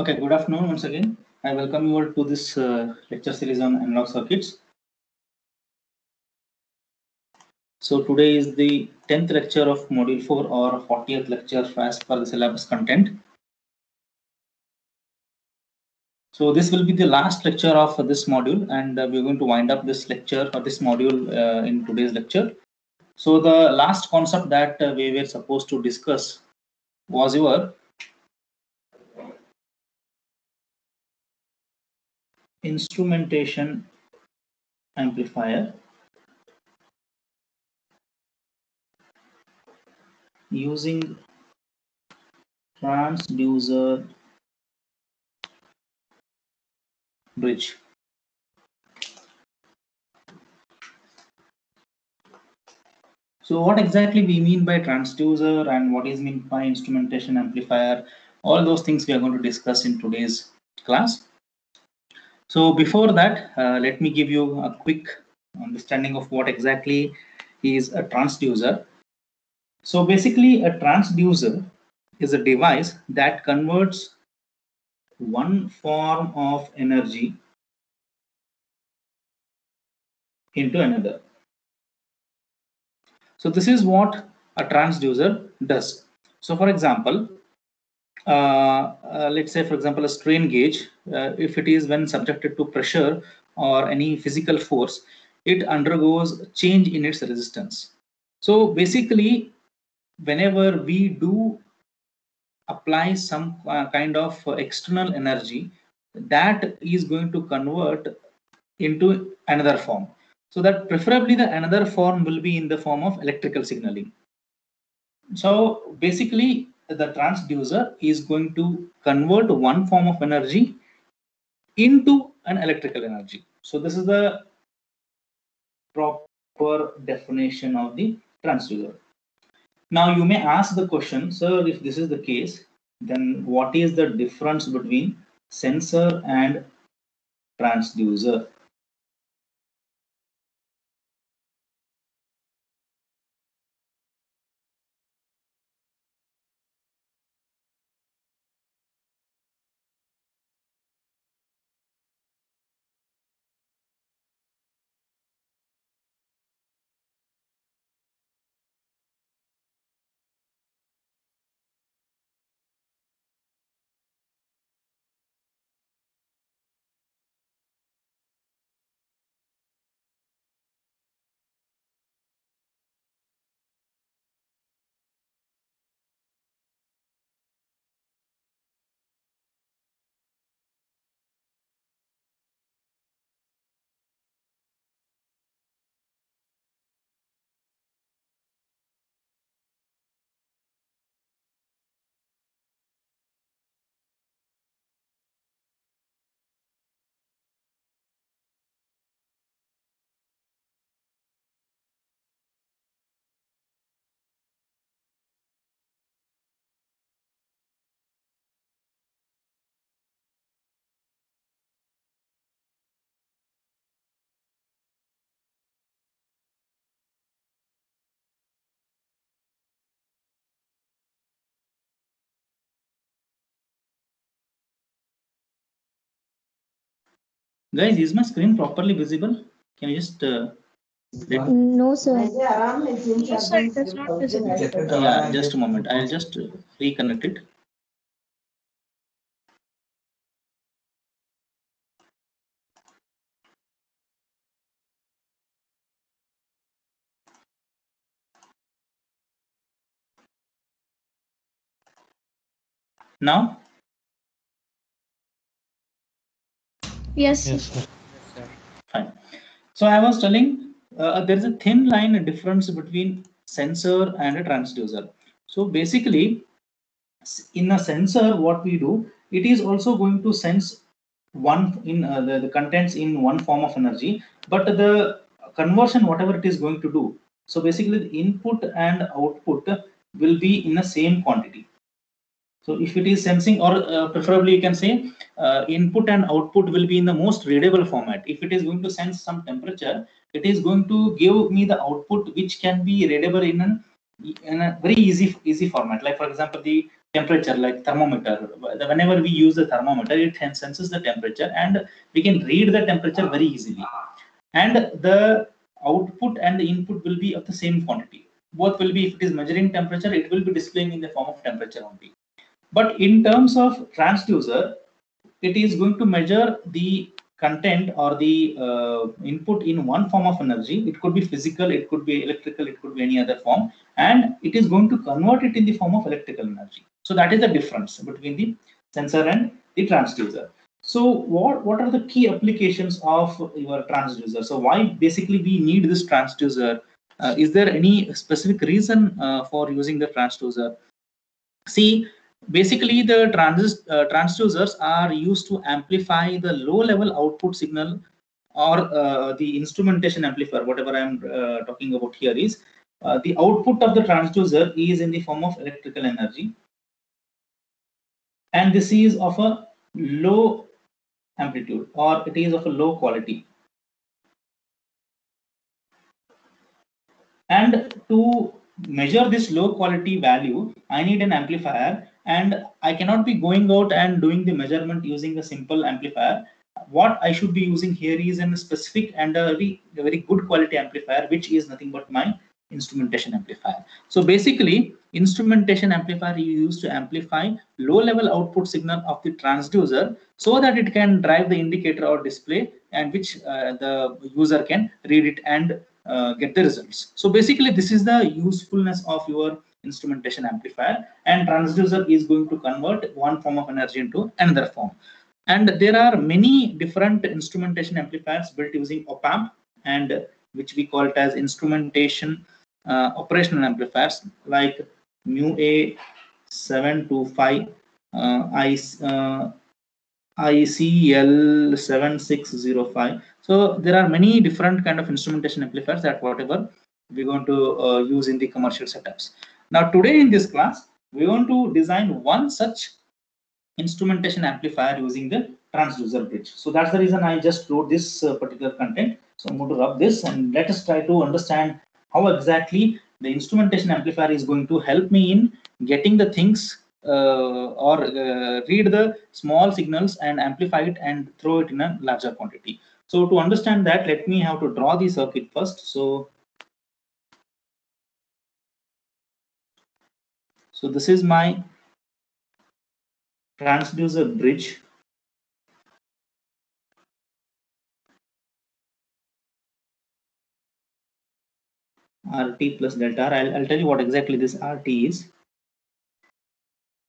Okay, good afternoon once again. I welcome you all to this lecture series on analog circuits. So today is the 10th lecture of module 4 or 40th lecture as per the syllabus content. So this will be the last lecture of this module, and we're going to wind up this lecture or this module in today's lecture. So the last concept that we were supposed to discuss was your instrumentation amplifier using transducer bridge. So what exactly we mean by transducer and what is meant by instrumentation amplifier, all those things we are going to discuss in today's class. So before that, let me give you a quick understanding of what exactly is a transducer. So basically a transducer is a device that converts one form of energy into another. So this is what a transducer does. So for example, let's say for example a strain gauge, if it is when subjected to pressure or any physical force, it undergoes change in its resistance. So basically whenever we do apply some kind of external energy, that is going to convert into another form. So that preferably the another form will be in the form of electrical signaling. So basically the transducer is going to convert one form of energy into an electrical energy. So this is the proper definition of the transducer. Now you may ask the question, sir, if this is the case, then what is the difference between sensor and transducer? Guys, is my screen properly visible? Can you just No, sir. No, sir, it is not visible. yeah, just a moment. I'll just reconnect it. Now, Yes, Yes, sir. sir. fine. So I was telling there is a thin line difference between sensor and a transducer. So basically, in a sensor, what we do, it is also going to sense one in the contents in one form of energy, but the conversion, whatever it is going to do. So basically, the input and output will be in the same quantity. So if it is sensing, or preferably you can say input and output will be in the most readable format. If it is going to sense some temperature, it is going to give me the output which can be readable in a very easy format. Like for example, the temperature, like thermometer. Whenever we use the thermometer, it senses the temperature and we can read the temperature very easily. And the output and the input will be of the same quantity. Both will be, if it is measuring temperature, it will be displaying in the form of temperature only. But in terms of transducer, it is going to measure the content or the input in one form of energy. It could be physical, it could be electrical, it could be any other form, and it is going to convert it in the form of electrical energy. So that is the difference between the sensor and the transducer. So what are the key applications of your transducer? So why basically we need this transducer? Is there any specific reason for using the transducer? See, basically the transducers are used to amplify the low level output signal, or the instrumentation amplifier. Whatever I'm talking about here is the output of the transducer is in the form of electrical energy, and this is of a low amplitude, or it is of a low quality. And to measure this low quality value, I need an amplifier, and I cannot be going out and doing the measurement using a simple amplifier. What I should be using here is a specific and a very good quality amplifier, which is nothing but my instrumentation amplifier. So basically, instrumentation amplifier you use to amplify low level output signal of the transducer so that it can drive the indicator or display, and which the user can read it and get the results. So basically, this is the usefulness of your instrumentation amplifier, and transducer is going to convert one form of energy into another form. And there are many different instrumentation amplifiers built using op-amp, and which we call it as instrumentation operational amplifiers, like MU-A 725, ICL7605. So there are many different kind of instrumentation amplifiers that whatever we're going to use in the commercial setups. Now today in this class, we want to design one such instrumentation amplifier using the transducer bridge. So that's the reason I just wrote this particular content. So I'm going to rub this, and let us try to understand how exactly the instrumentation amplifier is going to help me in getting the things or read the small signals and amplify it and throw it in a larger quantity. So to understand that, let me have to draw the circuit first. So this is my transducer bridge. RT plus delta R. I'll tell you what exactly this RT is.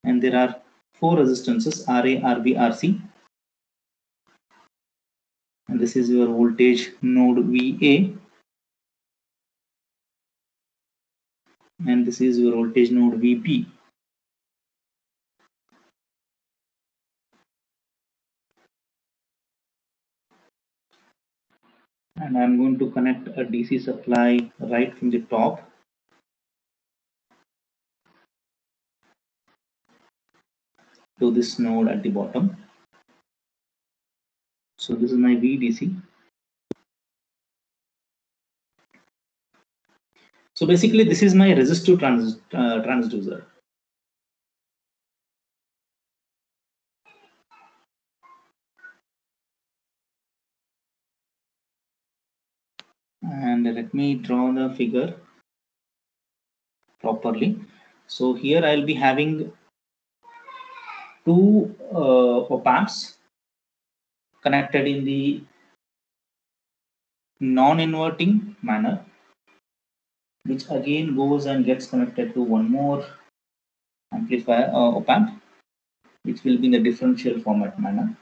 And there are four resistances, RA, RB, RC. And this is your voltage node VA. And this is your voltage node VP. And I'm going to connect a DC supply right from the top to this node at the bottom. So this is my VDC. So basically, this is my resistive transducer. And let me draw the figure properly. So here I'll be having two op-amps connected in the non-inverting manner, which again goes and gets connected to one more amplifier op-amp, which will be in the differential format manner.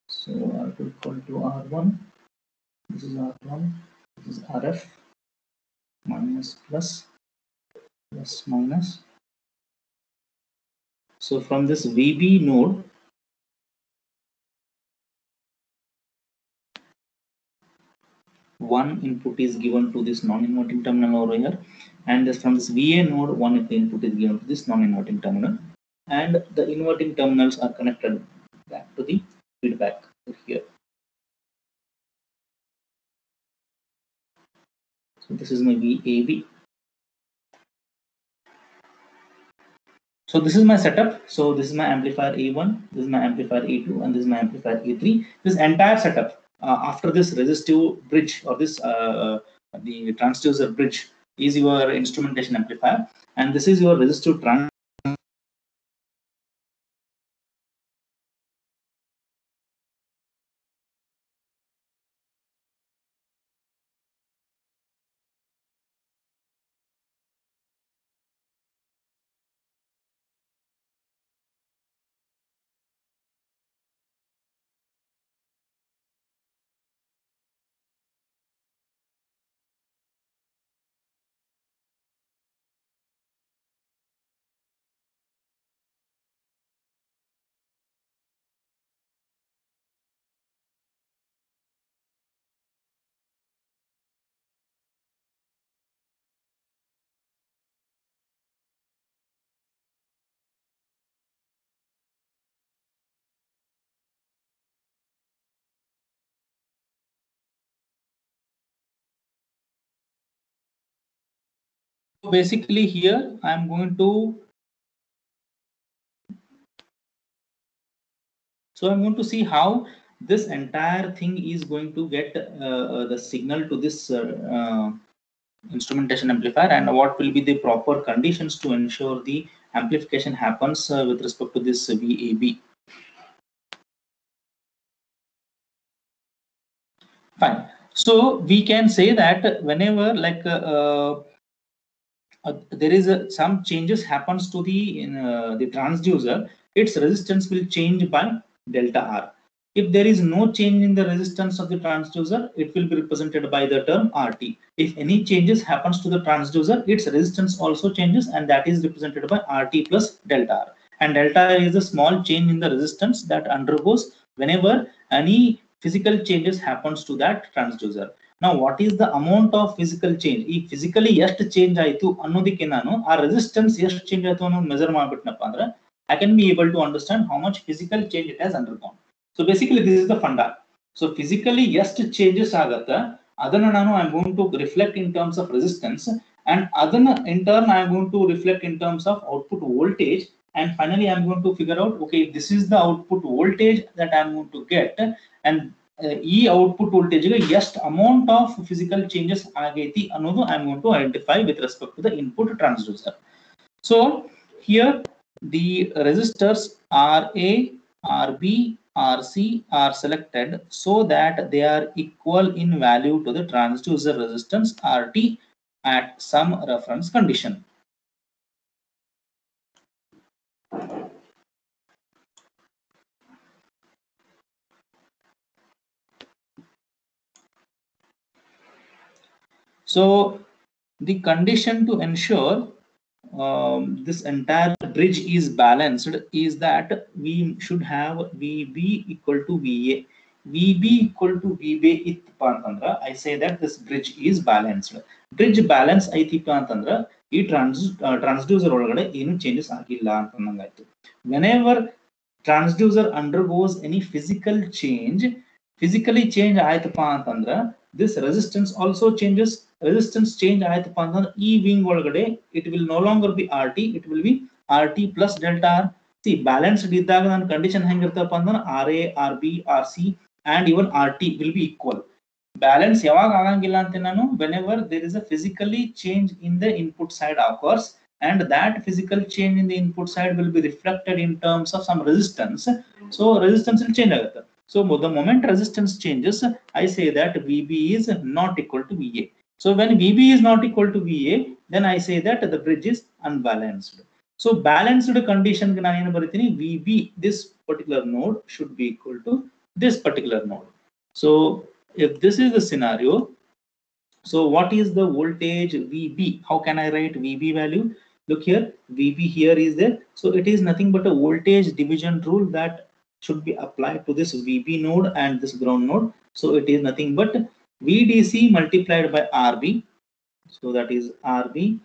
So R2 equal to R1. This is R1. This is RF. Minus plus, plus minus. So from this VB node, one input is given to this non-inverting terminal over here, and this, from this VA node, one input is given to this non-inverting terminal, and the inverting terminals are connected back to the feedback here. So this is my VAB. So this is my setup. So this is my amplifier A1, this is my amplifier A2, and this is my amplifier A3. This entire setup after this resistive bridge or this the transducer bridge is your instrumentation amplifier, and this is your resistive trans. Basically here I'm going to see how this entire thing is going to get the signal to this instrumentation amplifier, and what will be the proper conditions to ensure the amplification happens with respect to this VAB. Fine. So we can say that whenever like there is some changes happens to the transducer, its resistance will change by delta R. If there is no change in the resistance of the transducer, it will be represented by the term RT. If any changes happens to the transducer, its resistance also changes, and that is represented by RT plus delta R. And delta R is a small change in the resistance that undergoes whenever any physical changes happens to that transducer. Now what is the amount of physical change? ಈ physically ಎಷ್ಟು change ಆಯಿತು ಅನ್ನೋದಕ್ಕೆ ನಾನು ಆ resistance ಎಷ್ಟು change ಆಯಿತು ಅನ್ನೋದು measure ಮಾಡ್ಬಿಟ್ನಪ್ಪ ಅಂದ್ರೆ I can be able to understand how much physical change it has undergone. So basically this is the funda. So physically ಎಷ್ಟು changes ಆಗತ್ತ ಅದನ್ನ ನಾನು I am going to reflect in terms of resistance, and ಅದನ್ನ in turn I am going to reflect in terms of output voltage, and finally I am going to figure out, okay, this is the output voltage that I am going to get, and ಈ output voltage ಗೆ ಎಷ್ಟು amount of physical changes ಆಗೈತಿ ಅನ್ನೋದು I am going to identify with respect to the input transducer. So here the resistors RA, RB, RC are selected so that they are equal in value to the transducer resistance RT at some reference condition. So the condition to ensure this entire bridge is balanced is that we should have VB equal to VA. VB equal to VB ittpa antandra I say that this bridge is balanced. Bridge balance aitippa antandra ee transducer ಒಳಗಡೆ ಏನು changes ಆಗಿಲ್ಲ ಅಂತಂದಂಗಾಯ್ತು. Whenever transducer undergoes any physically change ಆಯ್ತಪ್ಪ ಅಂತಂದ್ರ this resistance also changes. Resistance change ಆಯ್ತಪ್ಪ ಅಂತಂದ್ರೆ ಈ wing ಒಳಗಡೆ it will no longer be RT, it will be RT plus delta R. See, balanced ಇದ್ದಾಗ ನನ್ನ ಕಂಡೀಷನ್ ಹೆಂಗಿರ್ತಪ್ಪ ಅಂತಂದ್ರೆ RA, RB, RC and even RT will be equal. Balance ಯಾವಾಗ ಆಗಂಗಿಲ್ಲ ಅಂತ ನಾನು whenever there is a physically change in the input side occurs, and that physical change in the input side will be reflected in terms of some resistance. So resistance will change ಆಗುತ್ತೆ. So the moment resistance changes, I say that VB is not equal to VA. So when VB is not equal to VA, then I say that the bridge is unbalanced. So balanced condition VB, this particular node should be equal to this particular node. So if this is the scenario, so what is the voltage VB? How can I write VB value? Look here, VB here is there. So it is nothing but a voltage division rule that should be applied to this VB node and this ground node. So it is nothing but VDC multiplied by RB. So that is RB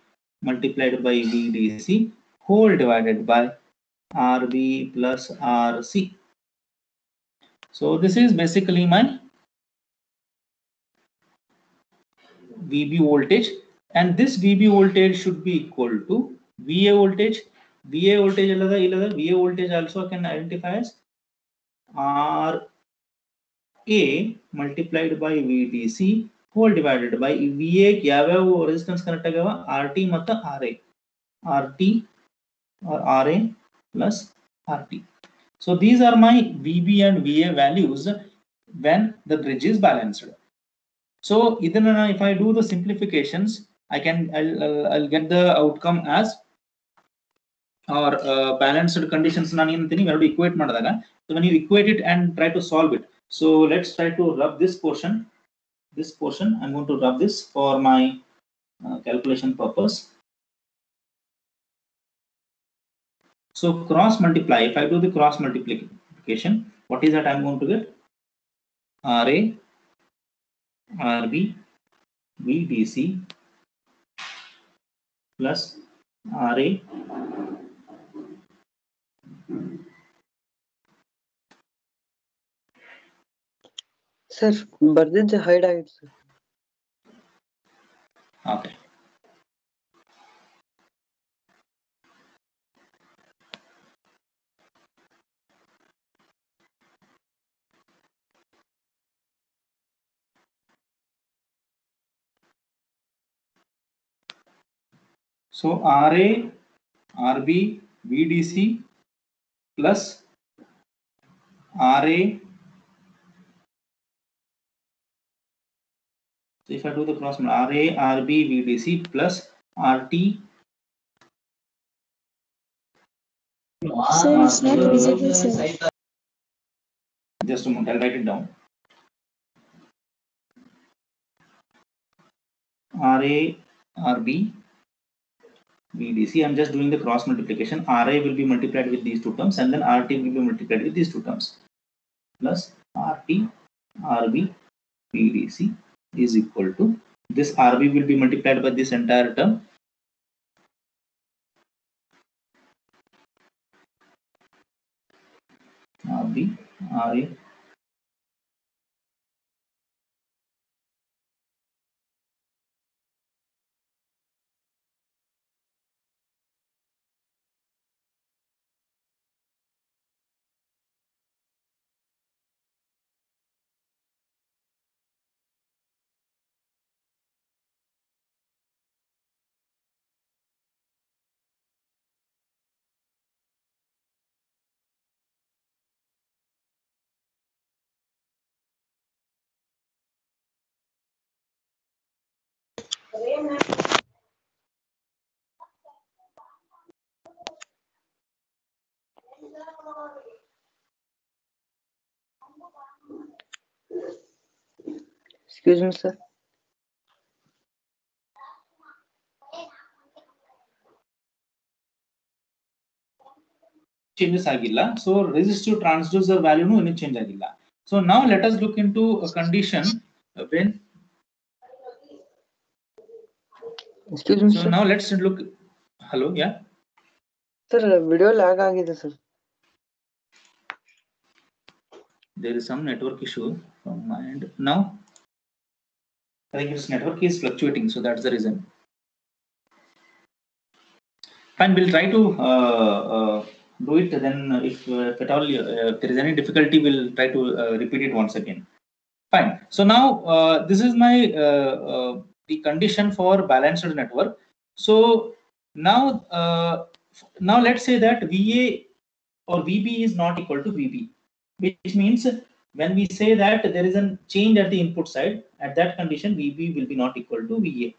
multiplied by VDC whole divided by RB plus RC. So this is basically my VB voltage, and this VB voltage should be equal to VA voltage. VA voltage VA voltage also can identify as RA multiplied by VDC whole divided by VA ಯಾವ resistance connect ಆಗವ RT ಮತ್ತು RA, RT or RA plus RT. So these are my VB and VA values when the bridge is balanced. So if I do the simplifications, I'll get the outcome as, or balanced conditions ನಾನು ಏನಂತೀನಿ ಎರಡು equate ಮಾಡಿದಾಗ, so when you equate it and try to solve it, so let's try to rub this portion. I'm going to rub this for my calculation purpose. So cross multiply, if I do the cross multiplication, what is that I'm going to get? RA RB VDC plus RA Sir, ಬರ್ದಿದ್ದೆ hide ಆಗಿದೆ sir. Okay. So RA RB VDC plus RA. So if I do the cross RA RB VDC plus RT. Sir, it's not visible, sir. Just a moment, I'll write it down. RA RB VDC. I'm just doing the cross multiplication. RA will be multiplied with these two terms, and then RT will be multiplied with these two terms, plus RT RB VDC is equal to this RB will be multiplied by this entire term. RB RA Excuse me, sir. changes agilla. So resistive transducer value no any change agilla. So now let us look into a condition when. Excuse me, So sir. now let's look. Hello, yeah. Sir, video lag ಆಗಿದೆ sir. There is some network issue from my end. Now I think its network is fluctuating, so that's the reason. Fine, we'll try to do it. Then if at all there is any difficulty, we'll try to repeat it once again. Fine. So now this is my the condition for balanced network. So now now let's say that VA or VB is not equal to VB, which means when we say that there is a change at the input side, at that condition VB will be not equal to VA.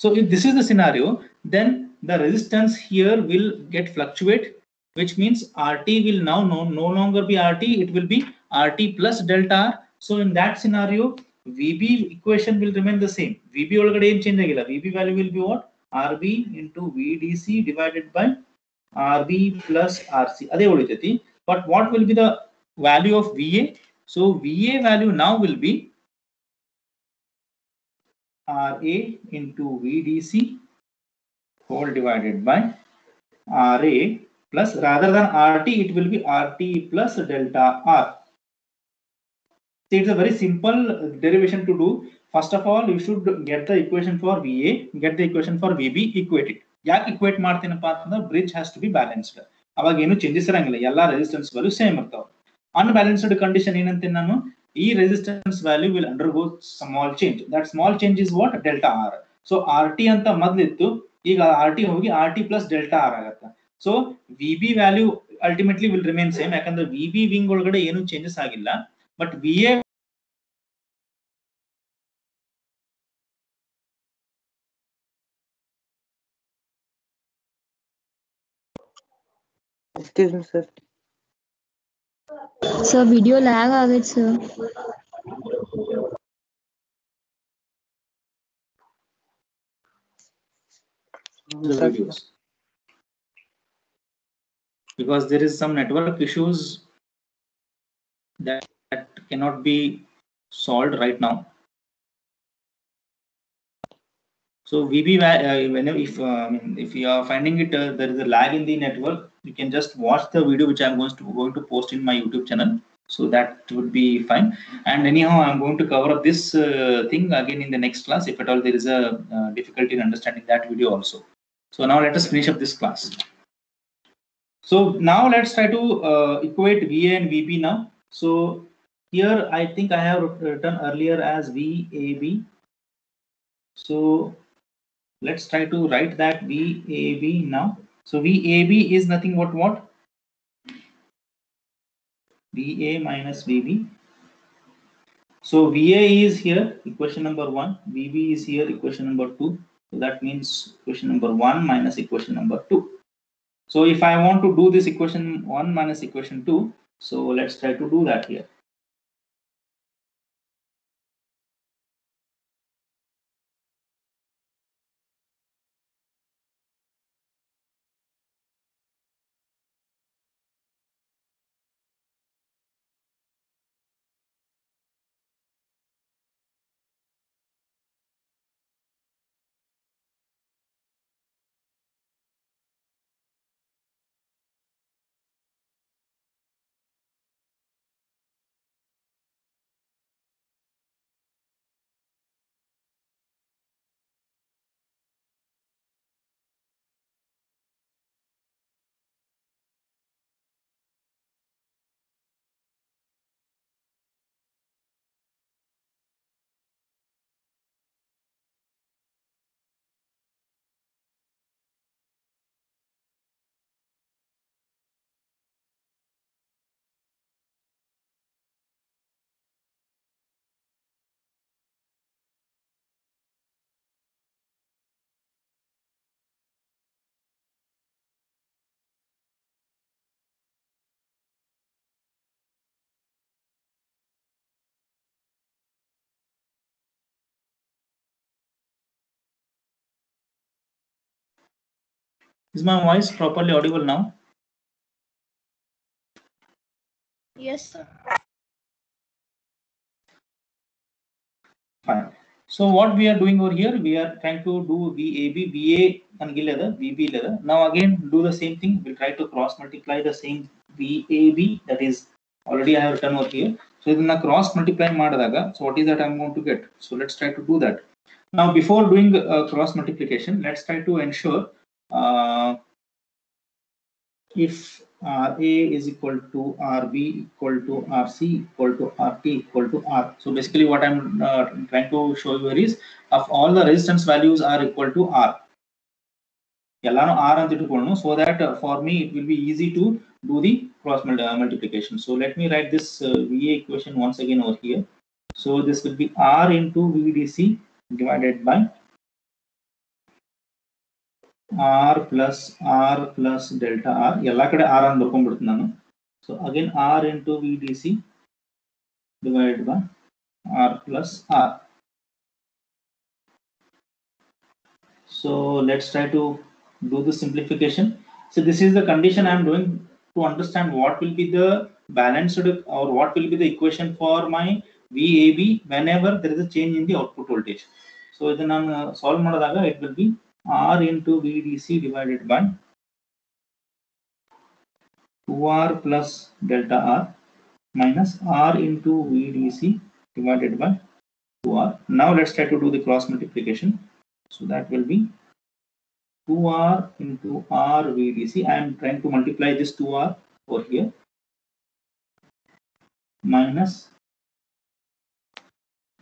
So if this is the scenario, then the resistance here will get fluctuate, which means RT will now no longer be RT, it will be RT plus delta R. So in that scenario, VB equation will remain the same. VB already change agilla. VB value will be what? RB into VDC divided by RB plus RC. Ade ulitati. But what will be the value of VA? So VA value now will be RA into VDC whole divided by RA plus, rather than RT, it will be RT plus delta R. So it's a very simple derivation to do. First of all, you should get the equation for VA, get the equation for VB, equate it. ಯಾಕೆ equate ಮಾಡ್ತೀನಪ್ಪ ಅಂತಂದ್ರೆ bridge has to be balanced. ಅವಾಗ ಏನು changes ಇರಂಗಿಲ್ಲ, ಎಲ್ಲಾ resistance value same ಇರ್ತಾವ. Unbalanced condition ಏನಂತೀನಿ ನಾನು, ಈ resistance value will undergo small change. That small change is what, delta R. ಸೊ RT ಅಂತ ಮೊದಲಿತ್ತು, ಈಗ RT ಹೋಗಿ RT ಪ್ಲಸ್ ಡೆಲ್ಟಾ ಆರ್ ಆಗತ್ತೆ. ಸೊ VB value ultimately will remain same, ಯಾಕಂದ್ರೆ VB ವಿಂಗ್ ಒಳಗಡೆ ಏನು ಚೇಂಜಸ್ ಆಗಿಲ್ಲ. But VA Excuse me, sir. Sir, video lag ಆಗೈತೆ sir. the videos, because there is some network issues that cannot be solved right now. So VB, if you are finding it there is a lag in the network, you can just watch the video which I am going to post in my YouTube channel. So that would be fine. And anyhow, I am going to cover up this thing again in the next class if at all there is a difficulty in understanding that video also. So now let us finish up this class. So now let's try to equate VA and VB now. So here I think I have written earlier as VAB. So let's try to write that VAB now. So VAB is nothing but what? VA minus VB. So VA is here, equation number 1. VB is here, equation number 2. So that means equation number 1 minus equation number 2. So if I want to do this equation 1 minus equation 2, so let's try to do that here. Is my voice properly audible now? Yes, sir. Fine. So what we are doing over here, we are trying to do VAB, VA and VB. Now again do the same thing. We'll try to cross multiply the same VAB, that is already I have written over here. So idana cross multiply madadaga, so what is that I'm going to get? So let's try to do that. Now before doing cross multiplication, let's try to ensure if RA is equal to RB equal to RC equal to RT equal to R. So basically what I'm trying to show you here is, of all the resistance values are equal to R. Yellano R and ittukolnu, so that for me it will be easy to do the cross multiplication. So let me write this VA equation once again over here. So this will be R into VDC divided by R plus delta R. Yella kade R and ಬರ್ಕೊಂಡ್ಬಿಡ್ತೀನಿ ನಾನು. So again R into VDC divided by R plus R. So let's try to do the simplification. So this is the condition I am doing to understand what will be the balanced or what will be the equation for my VAB whenever there is a change in the output voltage. So then I solve madadaga, it will be R into VDC divided by 2R plus delta R minus R into VDC divided by 2R. Now let's try to do the cross multiplication. So that will be 2R into R VDC. I am trying to multiply this 2R over here minus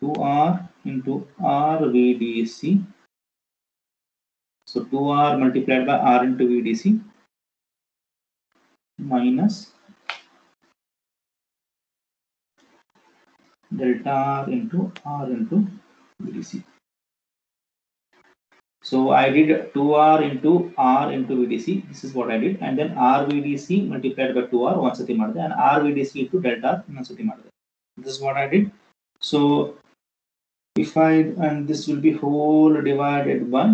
2R into R VDC. So 2R multiplied by R into VDC minus delta R into VDC. So I did 2R into R into VDC. This is what I did, and then R VDC multiplied by 2R one sati ಮಾಡಿದೆ, and R VDC into delta R one sati ಮಾಡಿದೆ. This is what I did. So if I, and this will be whole divided by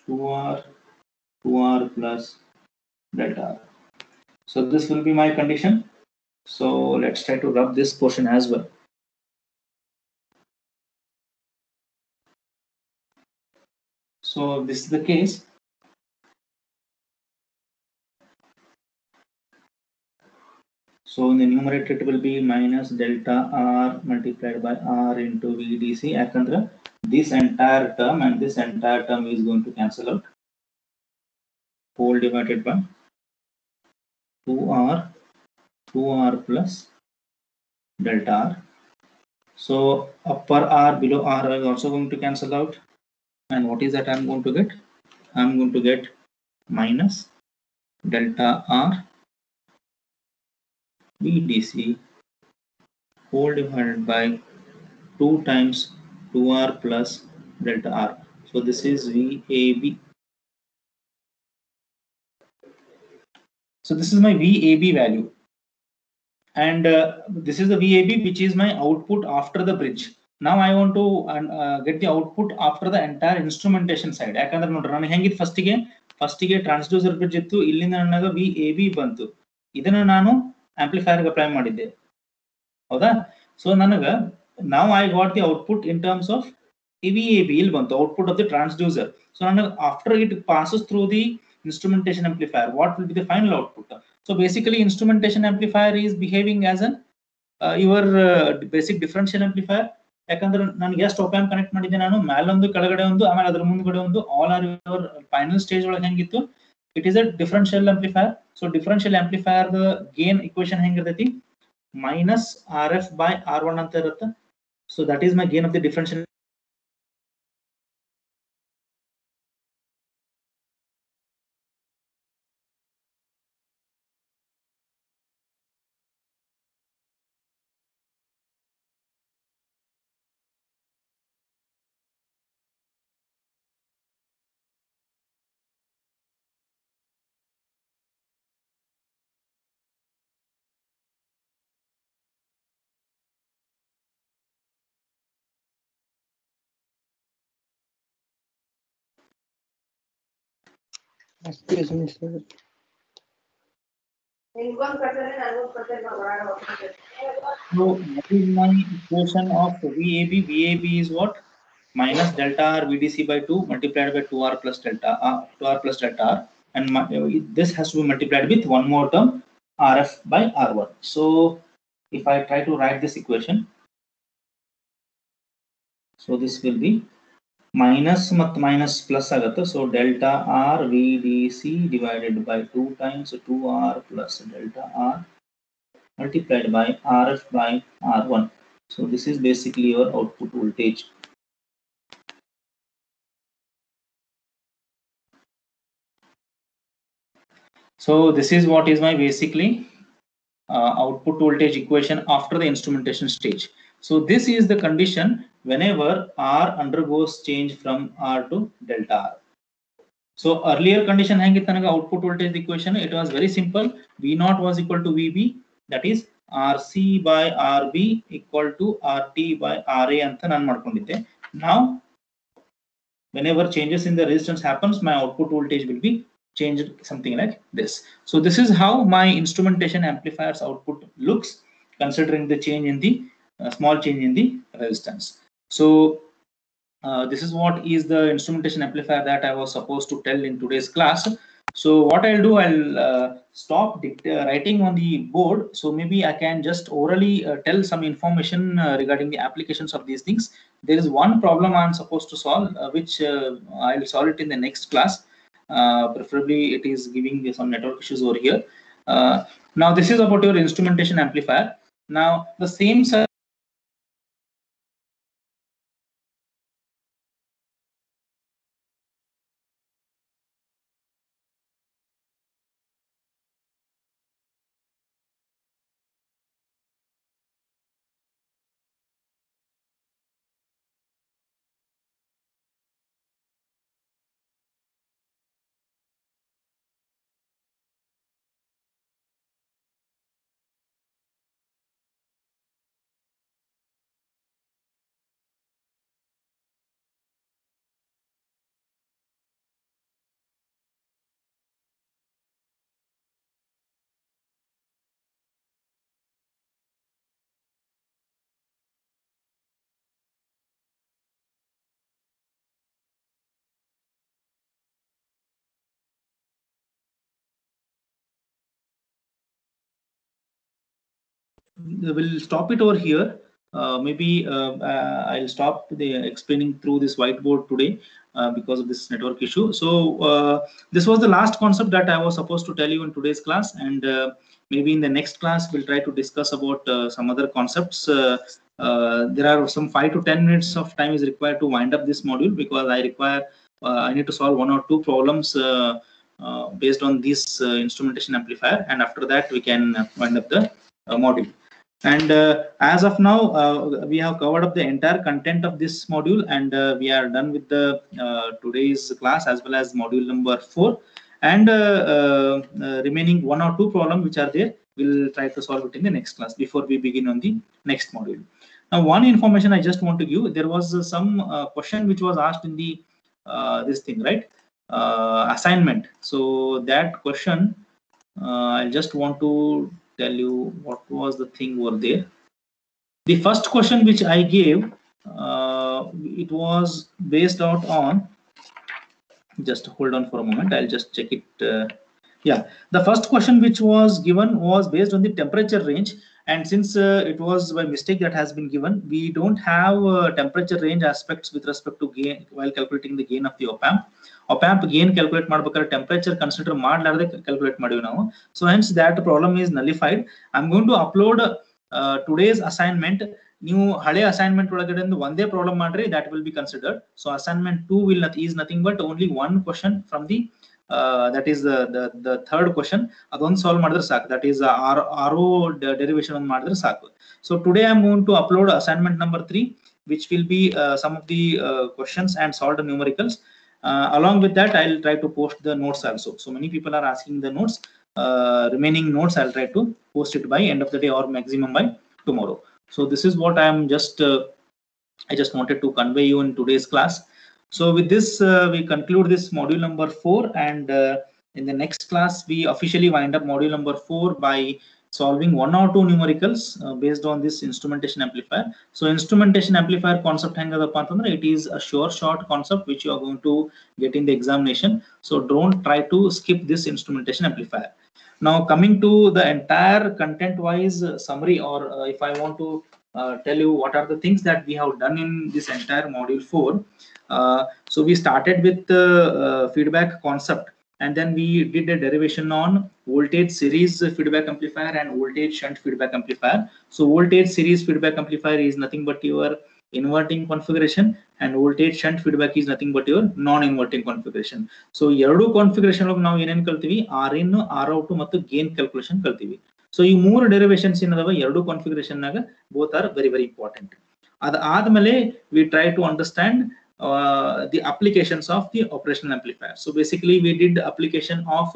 2R plus delta R. So this will be my condition. So let's try to rub this portion as well. So this is the case. So in the numerator it will be minus delta R multiplied by R into VDC. Yakandra this entire term and this entire term is going to cancel out. Whole divided by 2R plus delta R. So upper R below R is also going to cancel out. And what is that I'm going to get? I'm going to get minus delta R VDC whole divided by 2 times 2R plus delta R. So this is VAB. So this is my VAB value. And this is the VAB, which is my output after the bridge. Now I want to get the output after the entire instrumentation side. ಯಾಕಂದ್ರೆ ನೋಡ್ರಿ ನಾನು ಹೆಂಗಿತ್ತು ಫಸ್ಟಿಗೆ transducer bridge ಇತ್ತು, ಇಲ್ಲಿಂದ ನನಗೆ VAB ಬಂತು. ಇದನ್ನ ನಾನು ಆಂಪ್ಲಿಫೈಯರ್ ಗೆ ಅಪ್ಲೈ ಮಾಡಿದ್ದೆ, ಹೌದಾ? ಸೊ ನನಗೆ now I got the output in terms of VAB ಇಲ್ಲಿ ಬಂತು, output of the transducer. So ನನಗೆ after it passes through the instrumentation amplifier, what will be the final output? So basically instrumentation amplifier is behaving as an your basic differential amplifier. ಯಾಕಂದ್ರೆ ನನಗೆ ಎಷ್ಟು op amp connect ಮಾಡಿದ್ದೆ ನಾನು, ಮೇಲೊಂದು ಕೆಳಗಡೆ ಒಂದು ಆಮೇಲೆ ಅದರ ಮುಂದ್ಗಡೆ ಒಂದು, all are your final stage ಒಳಗೆ ಹೆಂಗಿತ್ತು, it is a differential amplifier. So differential amplifier gain equation ಹೆಂಗಿರ್ತೈತಿ, ಮೈನಸ್ RF by R1 ಅಂತ ಇರುತ್ತೆ. So that is my gain of the differential. Excuse me, sir. So what is my equation of VAB? VAB is what? Minus delta R VDC by 2 multiplied by 2R plus delta R, and this has to be multiplied with one more term, RF by R1. So if I try to write this equation, so this will be minus minus plus agata. So delta R VDC divided by 2 times 2R plus delta R multiplied by RF by R1. So this is basically your output voltage. So this is what is my basically output voltage equation after the instrumentation stage. So this is the condition whenever R undergoes change from R to delta R. So earlier condition ಹೆಂಗಿತ್ತು ನನಗೆ output voltage equation, it was very simple. V0 was equal to VB, that is RC by RB equal to RT by RA ಅಂತ ನಾನು ಮಾಡ್ಕೊಂಡಿದ್ದೆ. Now whenever changes in the resistance happens, my output voltage will be changed something like this. So this is how my instrumentation amplifier's output looks, considering the change in the small change in the resistance. So this is what is the instrumentation amplifier that I was supposed to tell in today's class. So what I'll do, I'll stop writing on the board. So maybe I can just orally tell some information regarding the applications of these things. There is one problem I'm supposed to solve, which I'll solve it in the next class. Preferably, it is giving some network issues over here. Now, this is about your instrumentation amplifier. Now, the same we'll stop it over here. Maybe I'll stop the explaining through this whiteboard today because of this network issue. So this was the last concept that I was supposed to tell you in today's class, and maybe in the next class we'll try to discuss about some other concepts. There are some 5 to 10 minutes of time is required to wind up this module, because I need to solve 1 or 2 problems based on this instrumentation amplifier, and after that we can wind up the module. And as of now, we have covered up the entire content of this module, and we are done with the today's class as well as module number 4. And remaining 1 or 2 problems which are there, we'll try to solve it in the next class before we begin on the next module. Now, one information I just want to give: there was some question which was asked in the this thing, right? Assignment. So that question, I just want to tell you what was the thing over there. The first question which I gave, it was based out on, just hold on for a moment, I'll just check it. Yeah, the first question which was given was based on the temperature range, and since it was by mistake that has been given, we don't have temperature range aspects with respect to gain while calculating the gain of the op-amp. Op-amp gain calculate ಮಾಡಬೇಕಾದ್ರೆ temperature consider ಮಾಡಲಾರದೆ calculate ಮಾಡಿವಿ ನಾವು. So hence that problem is nullified. I'm going to upload today's assignment. ನೀವು ಹಳೆ assignment ಒಳಗಡೆ ಒಂದೇ problem ಮಾಡ್ರಿ, that will be considered. So assignment 2 is nothing but only one question from the that is the third question. ಅದೊಂದು solve ಮಾಡಿದ್ರೆ ಸಾಕು, that is RO derivation ಒಂದು ಮಾಡಿದ್ರೆ ಸಾಕು. So today I'm going to upload assignment number 3, which will be some of the questions and solve the numericals. Along with that, I'll try to post the notes also. So many people are asking the notes. Remaining notes I'll try to post it by end of the day or maximum by tomorrow. So this is what I am just I just wanted to convey you in today's class. So with this we conclude this module number 4, and in the next class we officially wind up module number 4 by solving 1 or 2 numericals based on this instrumentation amplifier. So instrumentation amplifier concept hengadappe antandre, it is a short concept which you are going to get in the examination. So don't try to skip this instrumentation amplifier. Now coming to the entire content wise summary, or if I want to tell you what are the things that we have done in this entire module 4. So we started with the feedback concept, and then we did a derivation on voltage series feedback amplifier and voltage shunt feedback amplifier. So voltage series feedback amplifier is nothing but your inverting configuration, and voltage shunt feedback is nothing but your non-inverting configuration. So ಎರಡು configuration ಒಳಗೆ ನಾವು ಏನೇನು ಕಲ್ತೀವಿ, R-in, R-out ಮತ್ತು gain calculation ಕಲ್ತೀವಿ. So ಈ ಮೂರು derivations ಏನದಾವ ಎರಡು configuration ನಾಗ both are very important. ಅದಾದ್ಮೇಲೆ we try to understand the applications of the operational amplifier. So basically we did application of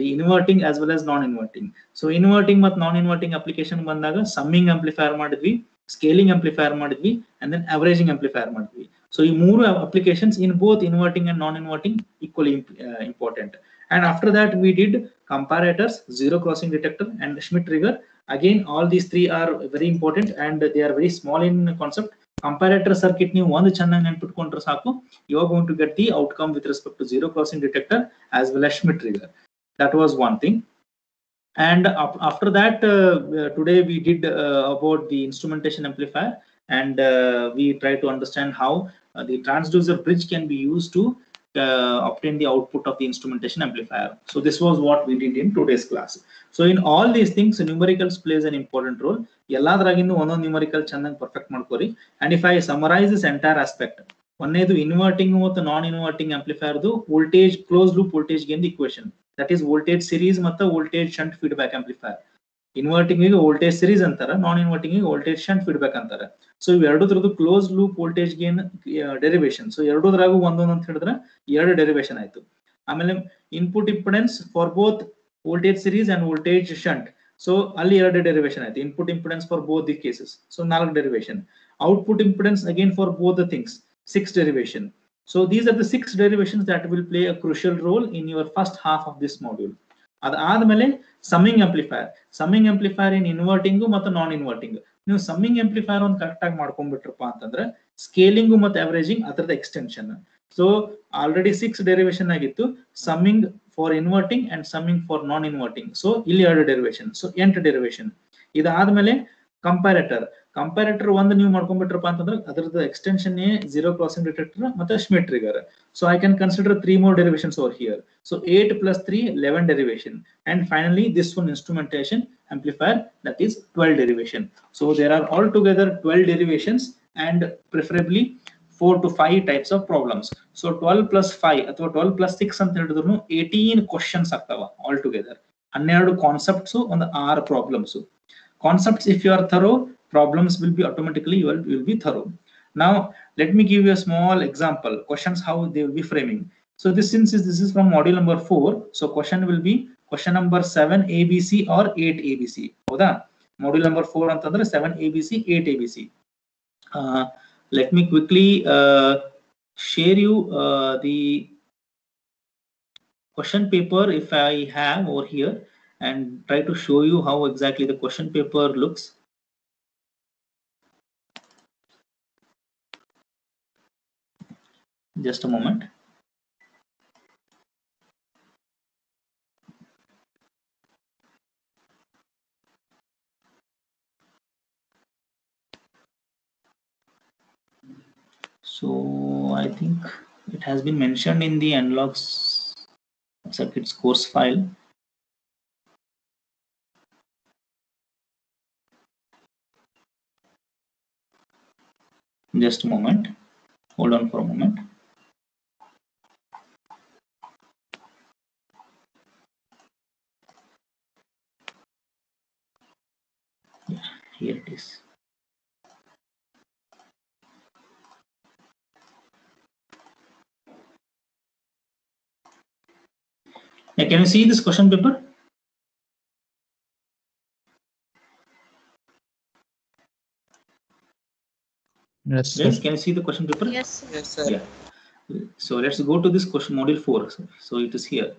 the inverting as well as non-inverting. So inverting ಮತ್ತು non-inverting application ಬಂದಾಗ summing amplifier ಮಾಡಿದ್ವಿ, scaling amplifier ಮಾಡಿದ್ವಿ, and then averaging amplifier ಮಾಡಿದ್ವಿ. So ಈ ಮೂರು applications in both inverting and non-inverting equally important. And after that we did comparators, zero crossing detector, and Schmitt trigger. Again all these three are very important, and they are very small in concept. Comparator circuit ನೀವು ಒಂದು ಚೆನ್ನಾಗಿ ನೆನ್ಪಿಟ್ಕೊಂಡ್ರೆ ಸಾಕು, you are going to get the outcome with respect to zero crossing detector as well as Schmitt trigger. That was one thing. And after that, today we did about the instrumentation amplifier, and we try to understand how the transducer bridge can be used to obtain the output of the instrumentation amplifier. So this was what we did in today's class. So in all these things, numericals plays an important role. ಎಲ್ಲಾದ್ರಾಗಿಂದು ಒಂದೊಂದು numerical ಚೆನ್ನಾಗಿ perfect ಮಾಡ್ಕೋರಿ. And if I summarize this entire aspect, ಒಂದೇದು inverting ಮತ್ತು non inverting ಆಂಪ್ಲಿಫೈರ್ದು voltage close loop voltage gain equation, that is voltage series ಮತ್ತು voltage shunt feedback amplifier. Inverting ಗೆ voltage series ಅಂತಾರೆ, ನಾನ್ ಇನ್ವರ್ಟಿಂಗ್ ಗೆ voltage shunt feedback ಅಂತಾರೆ. So ಇವೆರಡರದ್ದು close loop voltage gain derivation. So ಎರಡೂದ್ರಾಗೂ ಒಂದೊಂದು ಅಂತ ಹೇಳಿದ್ರೆ ಎರಡು ಡೆರಿವೇಶನ್ ಆಯ್ತು. ಆಮೇಲೆ input impedance for both voltage series and voltage shunt, so ಅಲ್ಲಿ ಎರಡು ಡೆರಿವೇಶನ್ ಆಯ್ತು. Input impedance for both the cases, so 4 derivation. Output impedance again for both the things, 6 derivation. So these are the 6 derivations that will play a crucial role in your first half of this module. ಅದಾದ್ಮೇಲೆ summing amplifier. Summing amplifier ಇನ್ inverting ಮತ್ತು non inverting. ನೀವು summing amplifier ಒಂದು correct ಆಗಿ ಮಾಡ್ಕೊಂಡ್ಬಿಟ್ರಪ್ಪ ಅಂತಂದ್ರೆ scaling ಮತ್ತು ಅವರೇಜಿಂಗ್ ಅದರದ extension. So already 6 derivation ಆಗಿತ್ತು, summing for inverting and summing for non inverting. So ಇಲ್ಲಿ 2 ಡೆರಿವೇಶನ್, ಸೊ 8 ಡೆರಿವೇಶನ್. ಇದಾದ್ಮೇಲೆ ಕಂಪ್ಯಾರೇಟರ್. ಕಂಪ್ಯಾರೇಟರ್ ಒಂದು ನೀವು ಮಾಡ್ಕೊಂಡ್ಬಿಟ್ರಪ್ಪ ಅಂತಂದ್ರೆ ಅದರದ ಎಕ್ಸ್ಟೆನ್ಷನ್ zero crossing detector ಮತ್ತೆ Schmitt trigger. So I can consider 3 more derivations over here. So 8 plus 3, 11 derivation. And finally this one instrumentation amplifier, that is 12 derivation. So there are altogether 12 derivations and preferably 4 to 5 types of problems. So 12 plus 5 ಅಥವಾ 12 plus 6 ಅಂತ ಹೇಳಿದ್ರು 18 questions ಆಗ್ತಾವ all together. 12 concepts, ಒಂದು 6 problems. Concepts if you are thorough, problems will be automatically you will be thorough. Now let me give you a small example questions how they will be framing. So this, since this is from module number 4, so question will be question number 7 ABC or 8 ABC. Hoda module number 4 antandre 7 ABC 8 ABC. Let me quickly share you the question paper if I have over here, and try to show you how exactly the question paper looks. Just a moment. So I think it has been mentioned in the analog circuits course file. Just a moment, hold on for a moment. Yeah, here it is. Yeah, can you see this question paper? Yes, Yes, sir. can you see the question paper? Yes, sir. Yes, sir. Yeah. So let's go to this question, module 4. So it is here.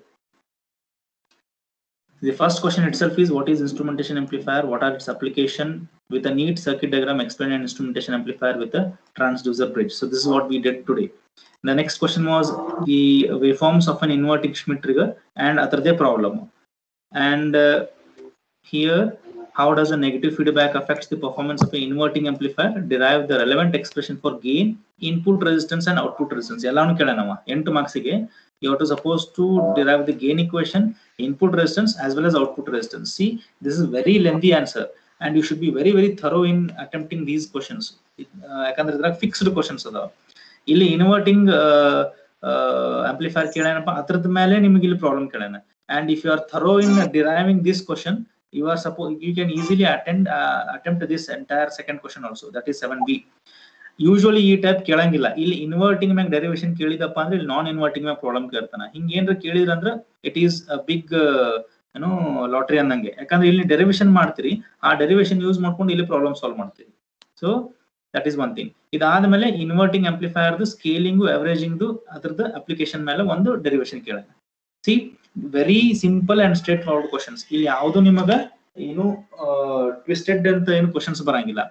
The first question itself is, what is instrumentation amplifier? What are its application? With a neat circuit diagram, explain an instrumentation amplifier with a transducer bridge. So this is what we did today. The next question was the waveforms of an inverting Schmitt trigger and other problem. And here, how does a negative feedback affects the performance of an inverting amplifier? Derive the relevant expression for gain, input resistance and output resistance. Yellanu kelanava 8 marks ige you are supposed to derive the gain equation, input resistance as well as output resistance. See, this is very lengthy answer and you should be very very thorough in attempting these questions. Yakandre idrag fixed questions adava. Illi inverting amplifier kelanapa adrad mele nimage illi problem kelana. And if you are thorough in deriving this question, you are supposed you can easily attempt this entire second question also, that is 7B. Usually ಈ type ಕೇಳಂಗಿಲ್ಲ. ಇಲ್ಲಿ inverting ಮ್ಯಾಗ derivation ಕೇಳಿದಪ್ಪ ಅಂದ್ರೆ ಇಲ್ಲಿ non inverting ಮ್ಯಾಗ problem ಕೇಳ್ತಾನ. ಹಿಂಗ ಏನ್ರ ಕೇಳಿದ್ರ ಅಂದ್ರೆ ಇಟ್ ಈಸ್ ಅ ಬಿಗ್ ಏನೋ ಲಾಟ್ರಿ ಅನ್ನಂಗೆ. ಯಾಕಂದ್ರೆ ಇಲ್ಲಿ ಡೆರಿವೇಶನ್ ಮಾಡ್ತೀರಿ, ಆ ಡೆರಿವೇಶನ್ ಯೂಸ್ ಮಾಡ್ಕೊಂಡು ಇಲ್ಲಿ ಪ್ರಾಬ್ಲಮ್ ಸಾಲ್ವ್ ಮಾಡ್ತೀರಿ. So that is one thing. ಇದಾದ್ಮೇಲೆ ಇನ್ವರ್ಟಿಂಗ್ ಆಂಪ್ಲಿಫೈರ್ದು ಸ್ಕೇಲಿಂಗು ಅವರೇಜಿಂಗ್ದು ಅದ್ರದ್ದು ಅಪ್ಲಿಕೇಶನ್ ಮೇಲೆ ಒಂದು ಡೆರಿವೇಶನ್ ಕೇಳೋಣ. C, very simple and straight forward questions. ಇಲ್ಲಿ ಯಾವುದು ನಿಮಗ ಏನು ಟ್ವಿಸ್ಟೆಡ್ ಅಂತ ಏನು ಕ್ವಶನ್ಸ್ ಬರಂಗಿಲ್ಲ.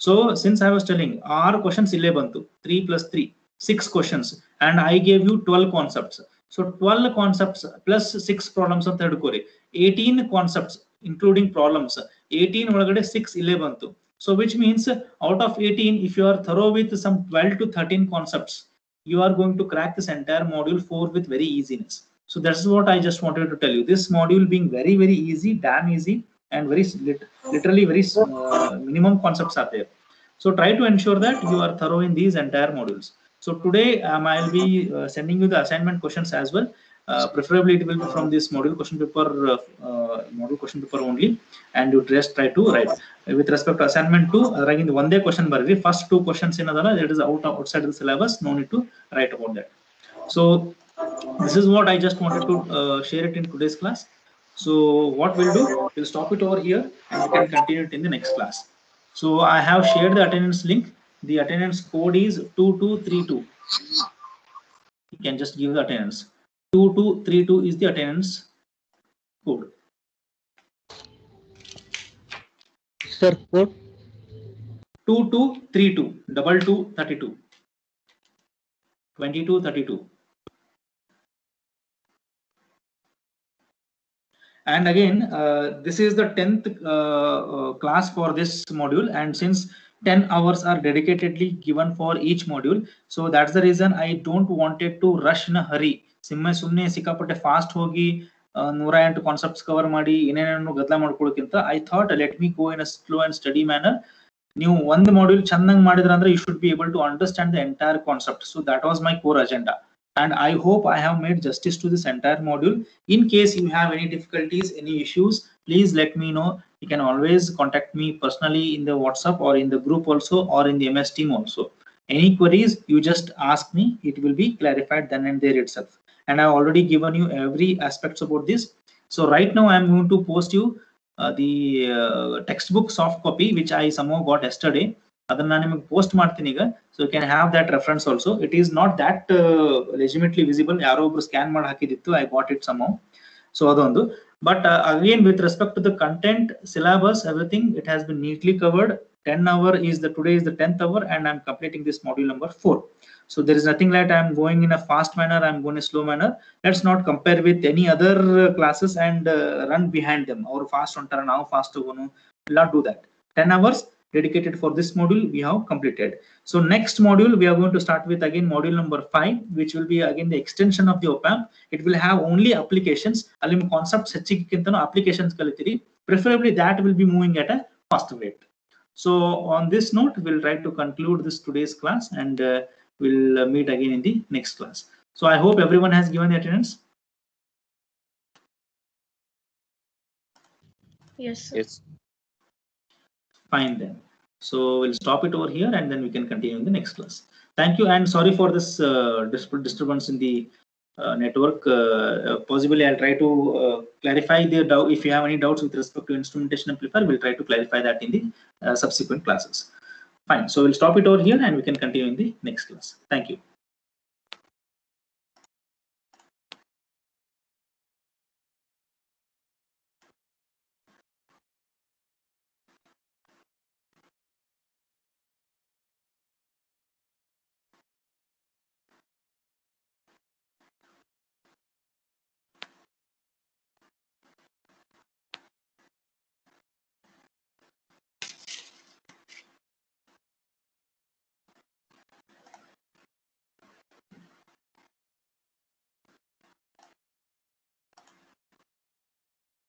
So since I was telling our questions 11 3 plus 3 6 questions and I gave you 12 concepts. So 12 concepts plus 6 problems of third core 18 concepts including problems 18 ಒಳಗಡೆ 6 11. So which means out of 18 if you are thorough with some 12 to 13 concepts you are going to crack this entire module 4 with very easiness. So that's what I just wanted to tell you. This module being very easy, damn easy, and very literally very minimum concepts are there. So try to ensure that you are thorough in these entire modules. So today I'll be sending you the assignment questions as well. Preferably it will be from this module question paper only, and you just try to write. With respect to assignment 2, again the one day question barri first 2 questions in adala that is outside the syllabus, no need to write about that. So this is what I just wanted to share it in today's class. So what we'll do, we'll stop it over here and we can continue it in the next class. So I have shared the attendance link. The attendance code is 2232. You can just give the attendance. 2232 is the attendance code. Sir, code 2232 2232 2232. And again, this is the 10th class for this module, and since 10 hours are dedicatedly given for each module, so that's the reason I don't wanted to rush in a hurry. ಸುಮ್ಮನೆ ಸಿಕ್ಕಾಪಟ್ಟೆ fast ಹೋಗಿ 108 concepts cover ಮಾಡಿ ಏನೇನೋ ಗದ್ದಲ ಮಾಡ್ಕೊಳ್ಳೋಕ್ಕಿಂತ I thought let me go in a slow and study manner. ನೀವು ಒಂದು module ಚೆನ್ನಾಗಿ ಮಾಡಿದ್ರೆ ಅಂದ್ರೆ you should be able to understand the entire concept. So that was my core agenda. And I hope I have made justice to this entire module. In case you have any difficulties, any issues, please let me know. You can always contact me personally in the WhatsApp or in the group also, or in the MS team also. Any queries, you just ask me. It will be clarified then and there itself. And I have already given you every aspects about this. So right now I am going to post you the textbook soft copy which I somehow got yesterday. ಅದನ್ನ ನಿಮಗೆ post ಮಾಡ್ತೀನಿ ಈಗ. So you can have that reference also. It is not that legitimately visible. ಯಾರೋ ಒಬ್ರು scan ಮಾಡಿ ಹಾಕಿದಿತ್ತು. I got it somehow. So ಅದೊಂದು. But again with respect to the content, syllabus, everything it has been neatly covered. 10 hour is the today is the 10th hour and I'm completing this module number 4. So there is nothing like I'm going in a fast manner, I'm going in a slow manner. Let's not compare with any other classes and run behind them. Or fast on turn, now fast to go. Not do that. 10 hours dedicated for this module we have completed. So next module we are going to start with again module number 5, which will be again the extension of the OPAMP. It will have only applications. Alim concepts ಹೆಚ್ಚಿಗಿಂತನೂ applications ಕಲಿತೀರಿ. Preferably that will be moving at a faster rate. So on this note, we'll try to conclude this today's class, and we'll meet again in the next class. So I hope everyone has given the attendance. Yes, sir. Yes. Fine then. So we'll stop it over here and then we can continue in the next class. Thank you, and sorry for this disturbance in the network. Possibly I'll try to clarify the doubt. If you have any doubts with respect to instrumentation amplifier, we'll try to clarify that in the subsequent classes. Fine. So we'll stop it over here and we can continue in the next class. Thank you.